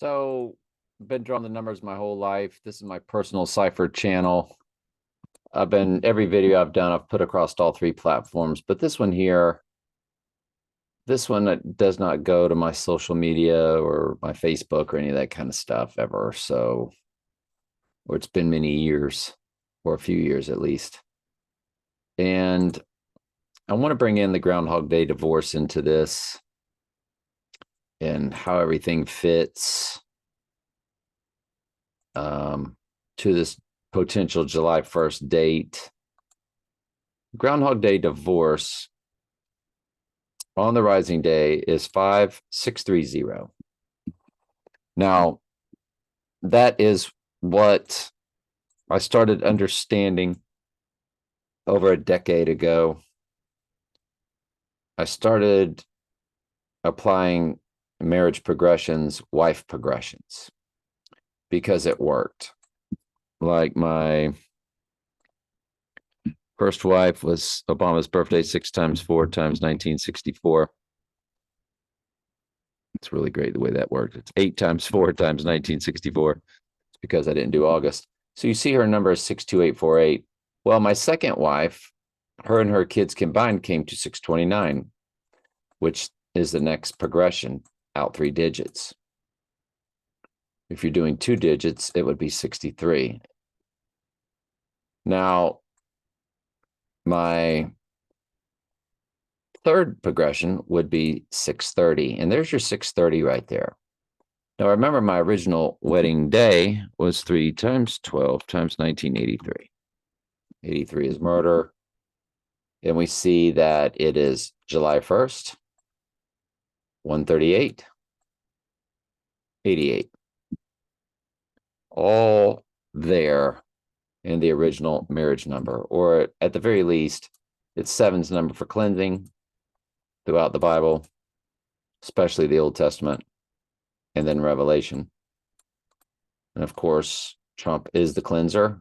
So, been drawing the numbers my whole life. This is my personal cipher channel. Every video I've done, I've put across all three platforms, but this one here, this one does not go to my social media or my Facebook or any of that kind of stuff ever. So, or it's been many years, or a few years at least. And I want to bring in the Groundhog Day divorce into this and how everything fits to this potential July 1st date. Groundhog Day divorce on the rising day is 5630. Now, that is what I started understanding over a decade ago. I started applying marriage progressions, wife progressions, because it worked. Like my first wife was Obama's birthday, 6 times 4 times 1964. It's really great the way that worked. It's 8 times 4 times 1964. It's because I didn't do August. So you see her number is 62848. Well, my second wife, her and her kids combined came to 629, which is the next progression out 3 digits. If you're doing 2 digits, it would be 63. Now, my third progression would be 630, and there's your 630 right there. Now, remember, my original wedding day was 3 times 12 times 1983. 83 is murder, and we see that it is July 1st, 138, 88. All there in the original marriage number, or at the very least, it's 7's number for cleansing throughout the Bible, especially the Old Testament, and then Revelation. And of course, Trump is the cleanser.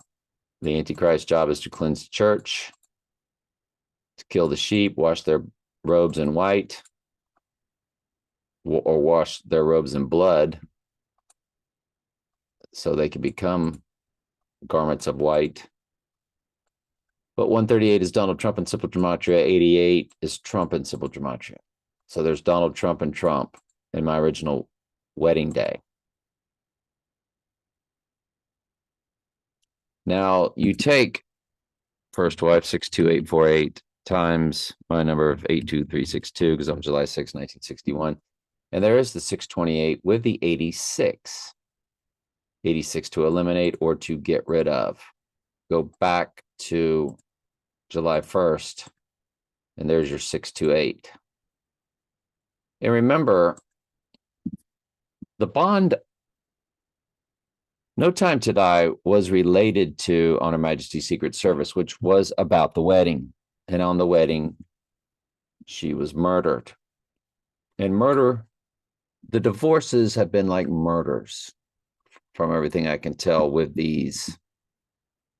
The Antichrist's job is to cleanse the church, to kill the sheep, wash their robes in white, or wash their robes in blood, so they can become garments of white. But 138 is Donald Trump in simple gematria. 88 is Trump in simple gematria. So there's Donald Trump and Trump in my original wedding day. Now you take first wife 62848 times my number of 82362, because I'm July 6, 1961. And there is the 628 with the 86. 86 to eliminate or to get rid of. Go back to July 1st, and there's your 628. And remember, the bond No Time to Die was related to On Her Majesty's Secret Service, which was about the wedding. And on the wedding, she was murdered. And murder, the divorces have been like murders, from everything I can tell with these,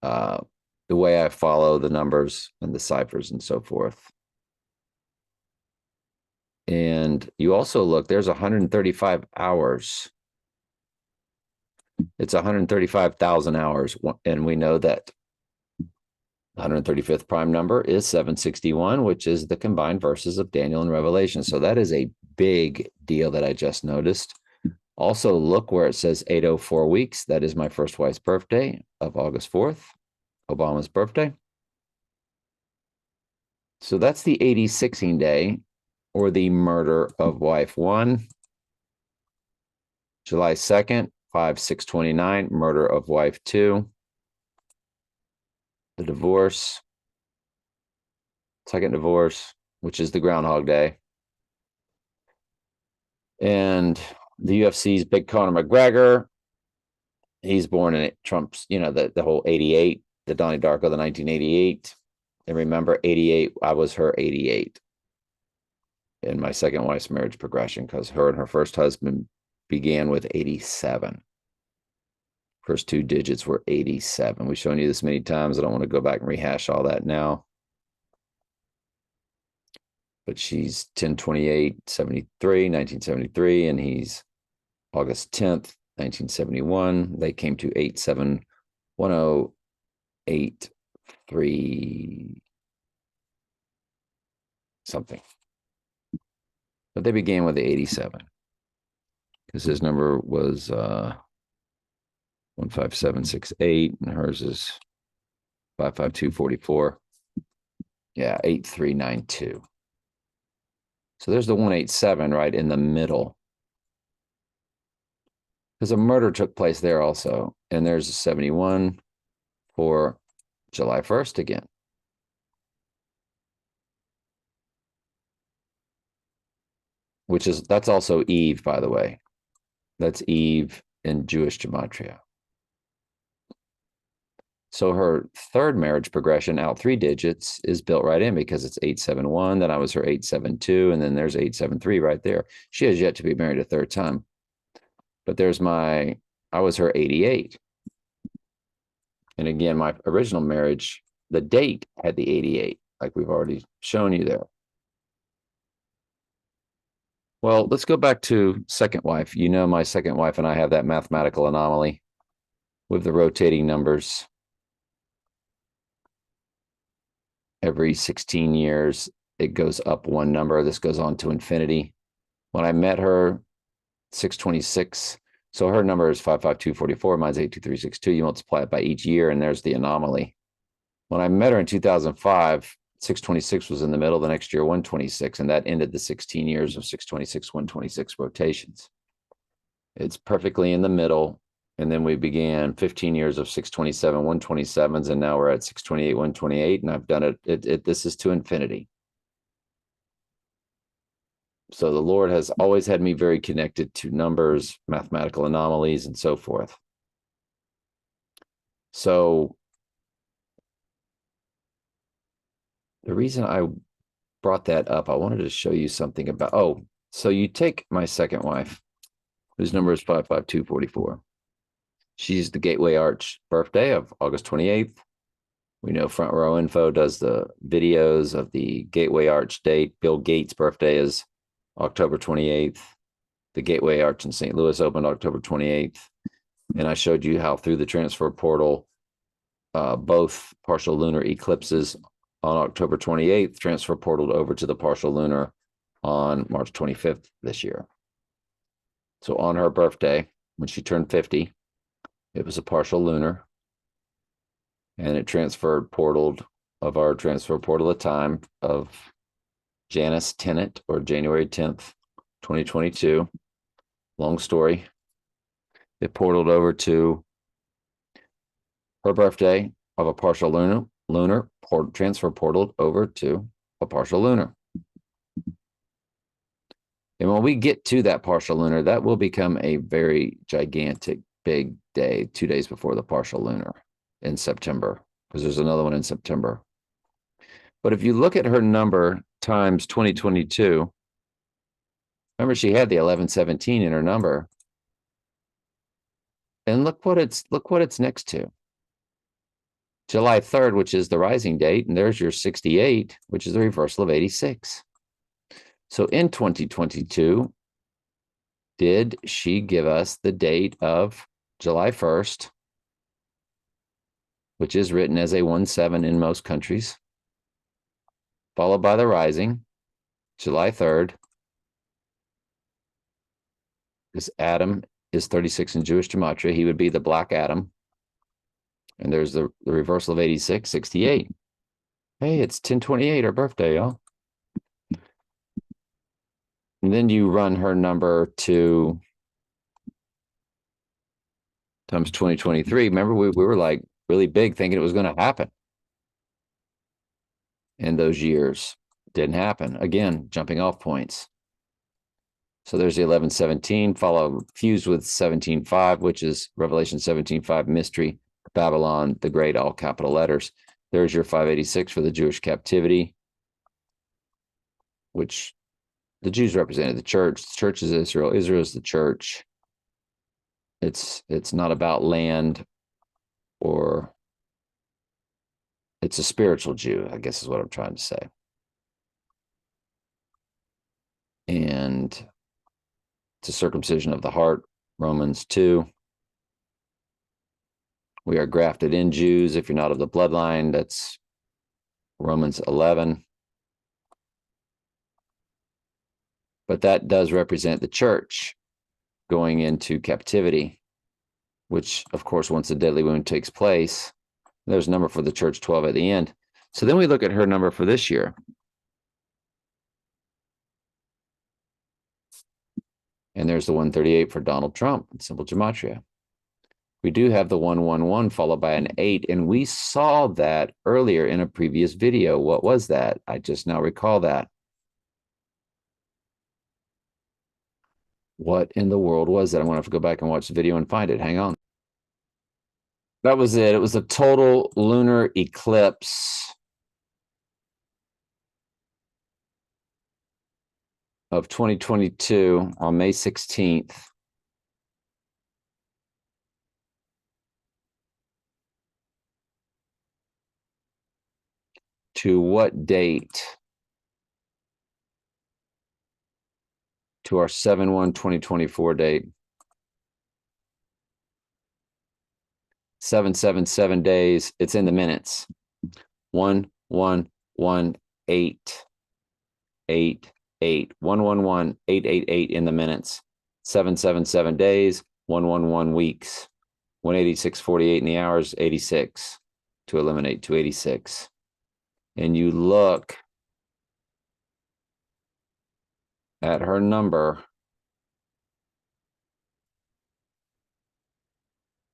the way I follow the numbers and the ciphers and so forth. And you also look, there's 135 hours. It's 135,000 hours. And we know that the 135th prime number is 761, which is the combined verses of Daniel and Revelation. So that is a big deal that I just noticed. Also, look where it says 804 weeks. That is my first wife's birthday of August 4th, Obama's birthday. So that's the 80-16 day, or the murder of wife 1. July 2nd, 5629, murder of wife 2. The divorce, second divorce, which is the Groundhog Day. And the UFC's big Conor McGregor, he's born in Trump's, the whole 88, the Donnie Darko, the 1988. And remember, 88, I was her 88 in my second wife's marriage progression, because her and her first husband began with 87. First 2 digits were 87. We've shown you this many times. I don't want to go back and rehash all that now. But she's 10/28/73, 1973, and he's August 10th, 1971. They came to 871083 something. But they began with the 87 because his number was 15768 and hers is 55244. Yeah, 8392. So there's the 187 right in the middle. Because a murder took place there also. And there's a 71 for July 1st again. That's also Eve, by the way. That's Eve in Jewish gematria. So her third marriage progression out 3 digits is built right in because it's 871. Then I was her 872, and then there's 873 right there. She has yet to be married a third time. But there's I was her 88. And again, my original marriage, the date had the 88, like we've already shown you there. Well, let's go back to second wife. You know, my second wife and I have that mathematical anomaly with the rotating numbers. Every 16 years, it goes up one number. This goes on to infinity. When I met her, 626. So her number is 55244. Mine's 82362. You multiply it by each year, and there's the anomaly. When I met her in 2005, 626 was in the middle. The next year, 126, and that ended the 16 years of 626, 126 rotations. It's perfectly in the middle. And then we began 15 years of 627, 127s, and now we're at 628, 128, and I've done it. This is to infinity. So the Lord has always had me very connected to numbers, mathematical anomalies, and so forth. So the reason I brought that up, I wanted to show you something about, so you take my second wife, whose number is 55244. She's the Gateway Arch birthday of August 28th. We know Front Row Info does the videos of the Gateway Arch date. Bill Gates' birthday is October 28th. The Gateway Arch in St. Louis opened October 28th. And I showed you how through the transfer portal, both partial lunar eclipses on October 28th, transfer portaled over to the partial lunar on March 25th this year. So on her birthday, when she turned 50, it was a partial lunar, and it transferred portaled of our transfer portal at time of Janus Tenant, or January 10th, 2022. Long story. It portaled over to her birthday of a partial lunar transfer portaled over to a partial lunar. And when we get to that partial lunar, that will become a very gigantic, big day, 2 days before the partial lunar in September, because there's another one in September. But if you look at her number times 2022, remember she had the 1117 in her number. And look what it's next to. July 3rd, which is the rising date, and there's your 68, which is the reversal of 86. So in 2022, did she give us the date of July 1st, which is written as a 17 in most countries, followed by the rising, July 3rd, because Adam is 36 in Jewish gematria. He would be the black Adam. And there's the reversal of 86, 68. Hey, it's 1028, her birthday, y'all. And then you run her number to times 2023. Remember, we were like really big thinking it was going to happen. And those years didn't happen. Again, jumping off points. So there's the 1117, fused with 17.5, which is Revelation 17.5 mystery, Babylon, the Great, all capital letters. There's your 586 for the Jewish captivity, which the Jews represented the church. The church is Israel. Israel is the church. It's not about land, or it's a spiritual Jew, I guess is what I'm trying to say. And it's a circumcision of the heart, Romans 2. We are grafted in Jews. If you're not of the bloodline, that's Romans 11. But that does represent the church going into captivity, which, of course, once the deadly wound takes place, there's a number for the church, 12 at the end. So then we look at her number for this year. And there's the 138 for Donald Trump in simple gematria. We do have the 111 followed by an 8, and we saw that earlier in a previous video. What was that? I just now recall that. What in the world was that? I'm going to have to go back and watch the video and find it. Hang on. That was it. It was a total lunar eclipse of 2022 on May 16th. To what date? To our 7/1/2024 date. 777 days. It's in the minutes. 1118 8 111 888 in the minutes. 777 days. 111 weeks. 186:48 in the hours. 86 to eliminate 286. And you look at her number.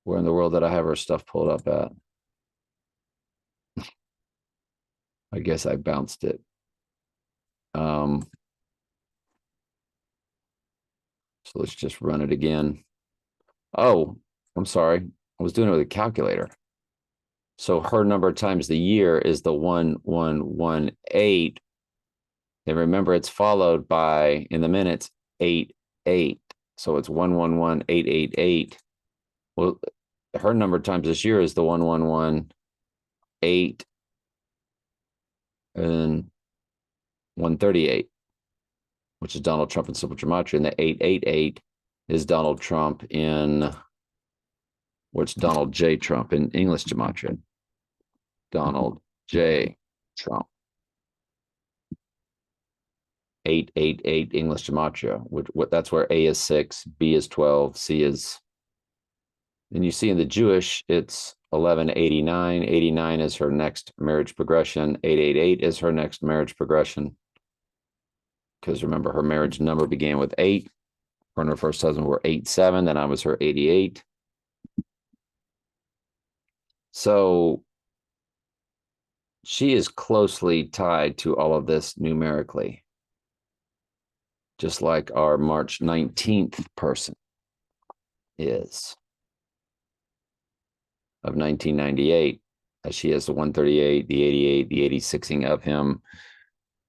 Where in the world did I have her stuff pulled up at? I guess I bounced it. So let's just run it again. Oh, I'm sorry. I was doing it with a calculator. So her number times the year is the 1118. And remember, it's followed by, in the minutes, 88. So it's 111888. Well, her number times this year is the 1118 and 138, which is Donald Trump in simple gematria, and the 888 is Donald Trump in, what's Donald J. Trump in English gematria? Donald J. Trump. 888 English gematria. That's where A is 6, B is 12, C is. And you see in the Jewish, it's 1189. 89 is her next marriage progression. 888 is her next marriage progression. Because remember, her marriage number began with 8. Her and her first husband were 87. Then I was her 88. So she is closely tied to all of this numerically. Just like our March 19th person is. Of 1998, as she has the 138, the 88, the 86ing of him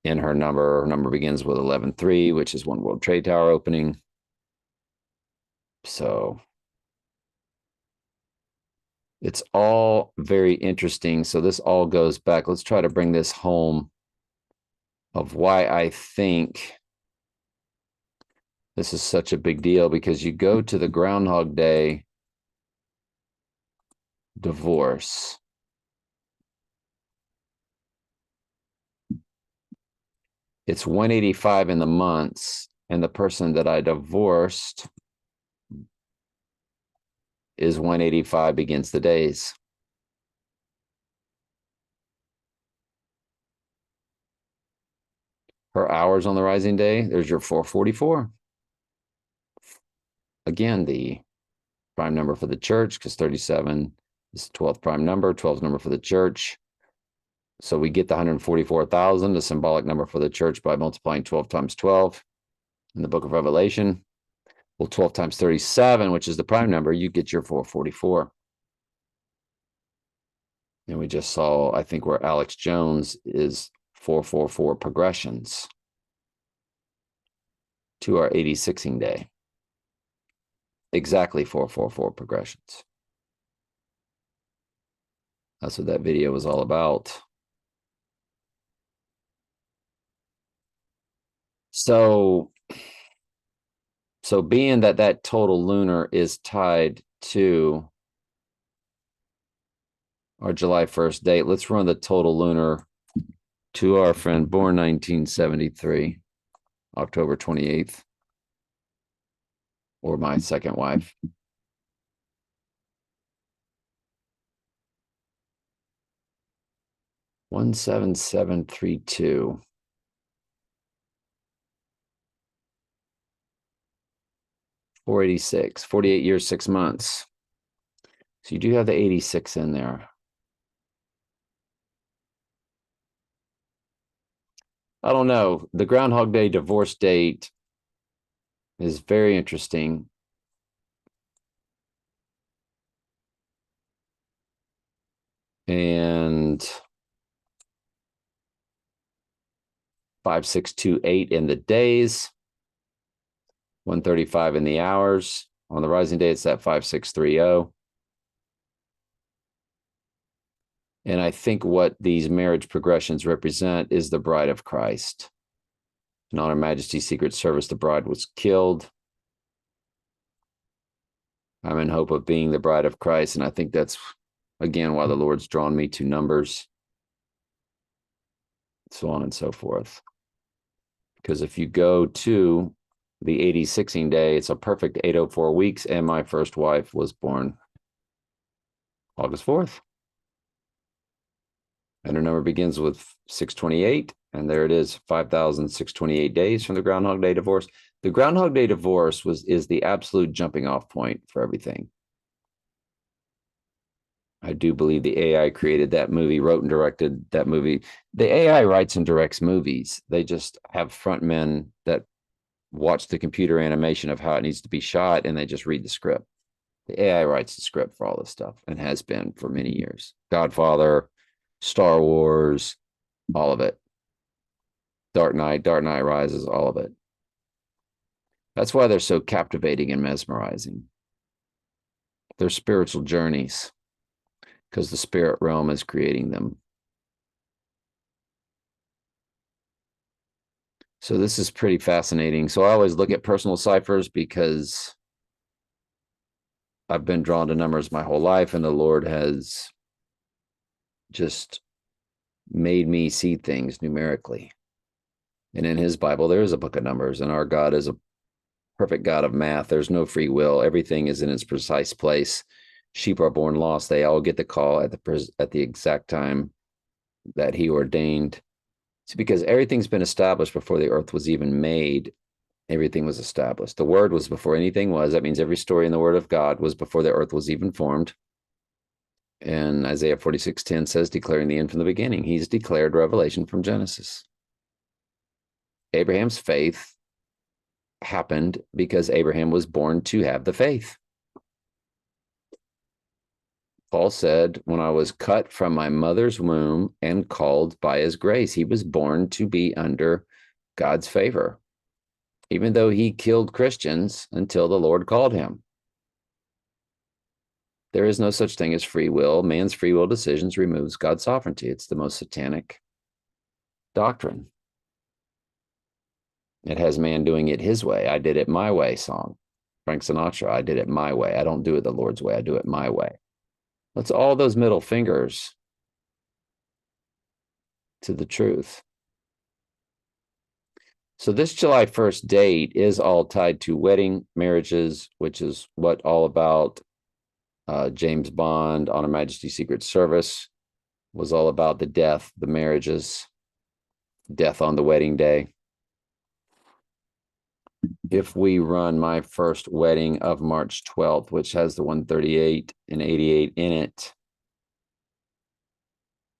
in her number. Her number begins with 11.3, which is one World Trade Tower opening. So it's all very interesting. So this all goes back. Let's try to bring this home of why I think this is such a big deal, because you go to the Groundhog Day divorce. It's 185 in the months, and the person that I divorced is 185 against the days. Her hours on the rising day, there's your 444. Again, the prime number for the church, because 37 is the 12th prime number, 12th number for the church. So we get the 144,000, the symbolic number for the church, by multiplying 12 times 12 in the book of Revelation. Well, 12 times 37, which is the prime number, you get your 444. And we just saw, I think, where Alex Jones is 444 progressions to our 86ing day. Exactly 444 progressions. That's what that video was all about. So So being that that total lunar is tied to our July 1st date, let's run the total lunar to our friend born 1973, October 28th, or my second wife. 17732. 486, 48 years, 6 months. So you do have the 86 in there. I don't know. The Groundhog Day divorce date is very interesting. And 5628 in the days, 135 in the hours. On the rising day, it's that 5630. And I think what these marriage progressions represent is the bride of Christ. In On Her Majesty's Secret Service, the bride was killed. I'm in hope of being the bride of Christ. And I think that's, again, why the Lord's drawn me to numbers, so on and so forth. Because if you go to the 86ing day, it's a perfect 804 weeks. And my first wife was born August 4th. And her number begins with 628. And there it is, 5,628 days from the Groundhog Day divorce. The Groundhog Day divorce is the absolute jumping off point for everything. I do believe the AI created that movie, wrote and directed that movie. The AI writes and directs movies. They just have front men that watch the computer animation of how it needs to be shot, and they just read the script. The AI writes the script for all this stuff and has been for many years. Godfather, Star Wars, all of it. Dark Knight Rises, all of it. That's why they're so captivating and mesmerizing. They're spiritual journeys because the spirit realm is creating them. So this is pretty fascinating. So I always look at personal ciphers because I've been drawn to numbers my whole life, and the Lord has just made me see things numerically. And in his Bible, there is a book of numbers, and our God is a perfect God of math. There's no free will. Everything is in its precise place. Sheep are born lost. They all get the call at the exact time that he ordained. It's because everything's been established before the earth was even made. Everything was established. The word was before anything was. That means every story in the word of God was before the earth was even formed. And Isaiah 46:10 says, declaring the end from the beginning. He's declared revelation from Genesis. Abraham's faith happened because Abraham was born to have the faith. Paul said, when I was cut from my mother's womb and called by his grace, he was born to be under God's favor, even though he killed Christians until the Lord called him. There is no such thing as free will. Man's free will decisions removes God's sovereignty. It's the most satanic doctrine. It has man doing it his way. I did it my way song. Frank Sinatra, I did it my way. I don't do it the Lord's way. I do it my way. That's all those middle fingers to the truth. So this July 1st date is all tied to wedding, marriages, which is what all about James Bond, On Her Majesty's Secret Service, was all about the death, the marriages, death on the wedding day. If we run my first wedding of March 12th, which has the 138 and 88 in it,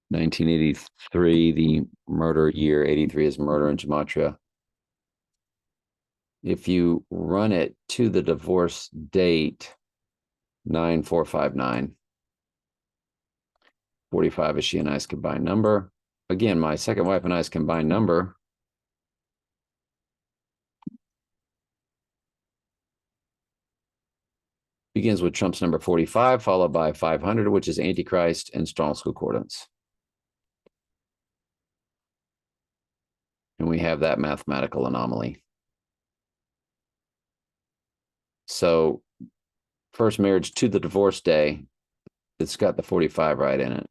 1983, the murder year, 83 is murder in Gematria. If you run it to the divorce date, 9459, 45 is she and I's combined number. Again, my second wife and I's combined number begins with Trump's number 45, followed by 500, which is Antichrist and Strong's Concordance. And we have that mathematical anomaly. So first marriage to the divorce day, it's got the 45 right in it.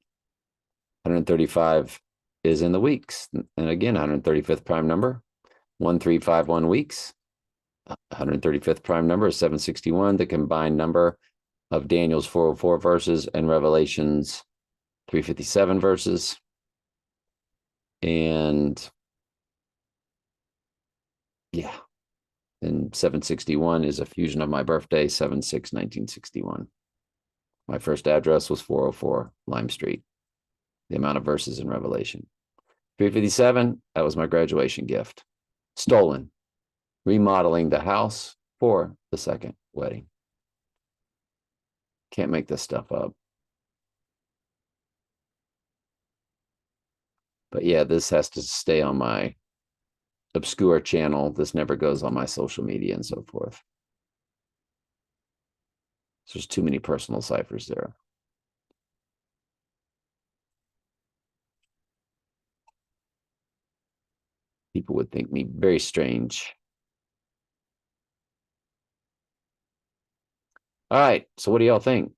135 is in the weeks. And again, 135th prime number, 1351 weeks. 135th prime number is 761, the combined number of Daniel's 404 verses and Revelation's 357 verses. And yeah, and 761 is a fusion of my birthday, 7/6/1961. My first address was 404 Lime Street. The amount of verses in Revelation. 357, that was my graduation gift. Stolen. Remodeling the house for the second wedding. Can't make this stuff up. But yeah, this has to stay on my obscure channel. This never goes on my social media and so forth. So there's too many personal ciphers there. People would think me very strange. All right, so what do y'all think?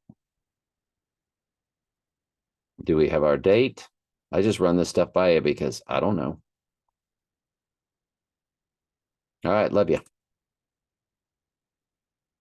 Do we have our date? I just run this stuff by you because I don't know. All right, love you.